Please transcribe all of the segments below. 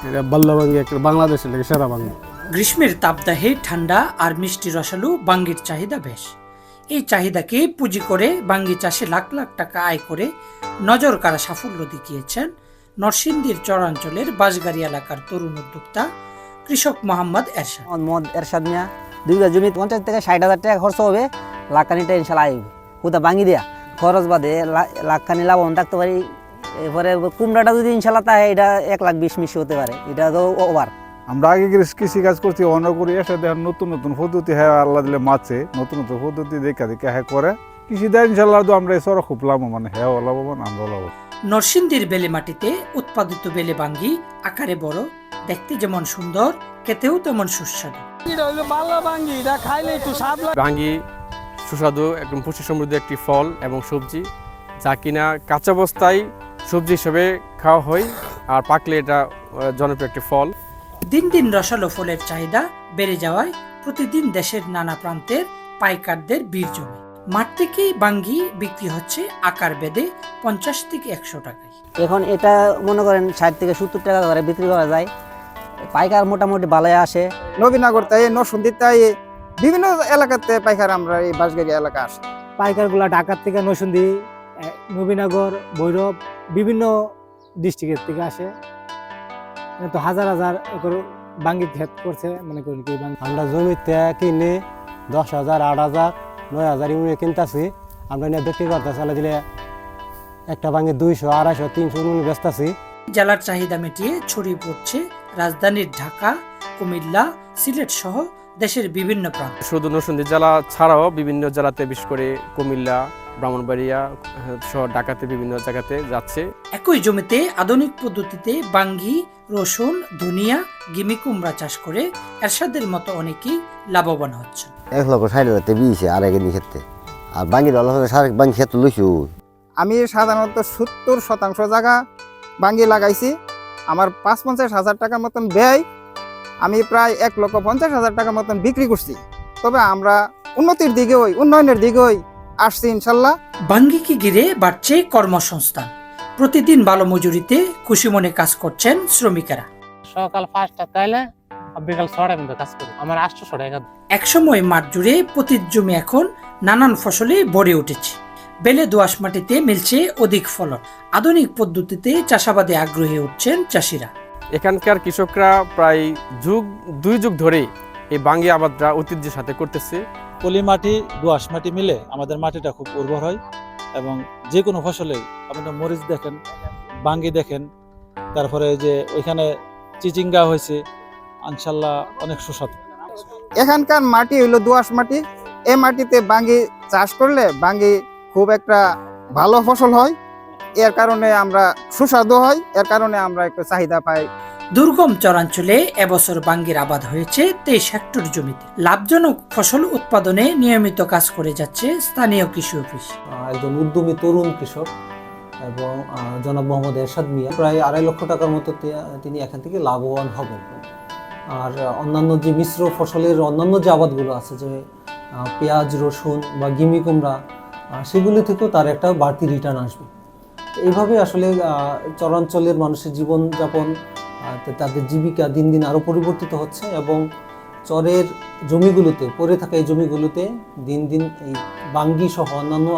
এটা বাল্লা বাঙ্গি একটা বাংলাদেশের লেগে সেরা বাঙ্গি। গ্রীষ্মের তাপদাহে ঠান্ডা আর মিষ্টি রসালো বাঙ্গির চাহিদা বেশ। এই চাহিদাকে পুঁজি করে বাঙ্গি চাষে লাখ লাখ টাকা আয় করে নজর কাড়া সাফল্য দেখিয়েছেন নরসিংদীর চরাঞ্চলের বাঁশগাড়ি এলাকার তরুণ উদ্যোক্তা কৃষক মোহাম্মদ এরশাদ। মোহাম্মদ এরশাদ মিয়া 2 বিঘা জমি 50 থেকে 60,000 টাকা খরচ হবে, লাখখানিটা ইনশাল্লাহ আইব কোথা ভাঙি দেয়া খরচ বাদে লাখখানি লাভবান থাকতে পারি। এরপরে কুমড়াটা যদি ইনশাল্লাহ তাই এটা 1,20,000 হতে পারে, এটা তো ওভার। আমরা আগে কৃষি কাজ করছি, অন্য করি এসে দেখেন নতুন নতুন পদ্ধতি হ্যাঁ আল্লাহ দিলে মাছে নতুন নতুন পদ্ধতি দেখা দেখে হ্যাঁ করে কৃষি দেয় ইনশাল্লাহ। তো আমরা এসব খুব লাভবান, হ্যাঁ লাভবান, আমরা লাভবান। নরসিংদীর বেলে মাটিতে উৎপাদিত বেলে বাঙ্গি আকারে বড়, দেখতে যেমন সুন্দর, খেতেও তেমন সুস্বাদু। বাঙ্গি সুস্বাদু, একদম পুষ্টি সমৃদ্ধ একটি ফল এবং সবজি, যা কিনা কাঁচা অবস্থায় সবজি হিসেবে খাওয়া হয়, আর পাকলে এটা জনপ্রিয় একটি ফল। দিন দিন রসালো ফলের চাহিদা বেড়ে যাওয়ায় প্রতিদিন দেশের নানা প্রান্তের পাইকারদের ভিড় জমে। মাঠ থেকেই বাঙ্গি বিক্রি হচ্ছে আকার বেঁধে 50 থেকে 100 টাকায়। এখন এটা মনে করেন 60 থেকে 70 টাকা করে বিক্রি করা যায়, পাইকার মোটামুটি ভালোই আসে। নবীনগর তাই নরসিংদী তাই বিভিন্ন এলাকাতে পাইকার আমরা এই বাঁশগাড়ি এলাকা আসে। পাইকারগুলা ঢাকার থেকে নরসিংদী, নবীনগর, ভৈরব বিভিন্ন ডিস্ট্রিক্টের থেকে আসে। তো হাজার হাজার একর বাঙ্গি ক্ষেত করছে, মনে করেন কি আমরা জমিতে কিনে 10,000, 8,000, 9,000 ইউনিট কিনতেছি, আমরা নিয়ে বিক্রি করতেছি। আলাদা দিলে একটা বাঙ্গি 200, 250, 300 ইউনিট বেচতেছি। জেলার চাহিদা মিটিয়ে ছড়িয়ে পড়ছে রাজধানীর ঢাকা, কুমিল্লা, সিলেট সহ দেশের বিভিন্ন প্রান্ত। শুধু নরসিংদী জেলা ছাড়াও বিভিন্ন জেলাতে, বিশেষ করে কুমিল্লা, ব্রাহ্মণবাড়িয়া সহ ঢাকাতে বিভিন্ন জায়গাতে যাচ্ছে। একই জমিতে আধুনিক পদ্ধতিতে বাঙ্গি, রসুন, ধনিয়া, গিমি কুমড়া চাষ করে এরশাদের মতো অনেকেই লাভবান হচ্ছে। 1,60,000 বিয়েছে আর একদিন ক্ষেত্রে, আর বাঙ্গির সারেক বাঙ্গি ক্ষেত্রে লইছু। আমি সাধারণত 70% জায়গা বাঙ্গি লাগাইছি। আমার 55,000 টাকার মতন ব্যয়, আমি প্রায় 1,50,000 টাকার মতন বিক্রি করছি। তবে আমরা উন্নতির দিকে উন্নয়নের দিকে আসছি ইনশাল্লাহ। বাঙ্গিকে ঘিরে বাড়ছে কর্মসংস্থান। প্রতিদিন ভালো মজুরিতে খুশি মনে কাজ করছেন শ্রমিকেরা। সকাল 5টা তাইলে বিকাল 6টার মধ্যে কাজ করি, আমার 800 টাকা। একসময় মাঠ জুড়ে পতিত জমি এখন নানান ফসলে ভরে উঠেছে। বেলে দোআঁশ মাটিতে মিলছে অধিক ফলন। আধুনিক পদ্ধতিতে চাষাবাদে আগ্রহী উঠছেন চাষিরা। এখানকার কৃষকরা প্রায় 2 যুগ ধরে এই বাঙ্গি আবাদটা ঐতিহ্যের সাথে করতেছে। পলি মাটি, দোআঁশ মাটি মিলে আমাদের মাটিটা খুব উর্বর হয়, এবং যে কোনো ফসলে আপনার মরিচ দেখেন, বাঙ্গি দেখেন, তারপরে যে ওইখানে চিচিঙ্গা হয়েছে, ইনশাল্লাহ অনেক সুস্বাদু। এখানকার মাটি হইলো দোআঁশ মাটি। এই মাটিতে বাঙ্গি চাষ করলে বাঙ্গি খুব একটা ভালো ফসল হয়, এর কারণে আমরা সুস্বাদু হয়, এর কারণে আমরা একটু চাহিদা পাই। দুর্গম চরাঞ্চলে এবছর বাঙ্গির আবাদ হয়েছে 23 হেক্টর জমিতে। লাভজনক ফসল উৎপাদনে নিয়মিত কাজ করে যাচ্ছে স্থানীয় কৃষি অফিস। একজন উদ্যমী তরুণ কৃষক এবং জনাব মোহাম্মদ এরশাদ মিয়া প্রায় 2.5 লক্ষ টাকার মতো তিনি এখান থেকে লাভবান হবেন। আর অন্যান্য যে মিশ্র ফসলের অন্যান্য যে আবাদগুলো আছে, যে পেঁয়াজ, রসুন বা গিমি কুমড়া, সেগুলি থেকেও তার একটা বাড়তি রিটার্ন আসবে। এইভাবে আসলে চরাঞ্চলের মানুষের জীবনযাপন, তাদের জীবিকা দিন দিন আরও পরিবর্তিত হচ্ছে, এবং চরের জমিগুলোতে পড়ে থাকা এই জমিগুলোতে দিন দিন এই বাঙ্গি সহ অন্যান্য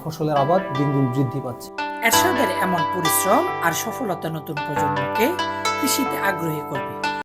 ফসলের আবাদ দিন দিন বৃদ্ধি পাচ্ছে। এরশাদের এমন পরিশ্রম আর সফলতা নতুন প্রজন্মকে কৃষিতে আগ্রহী করবে।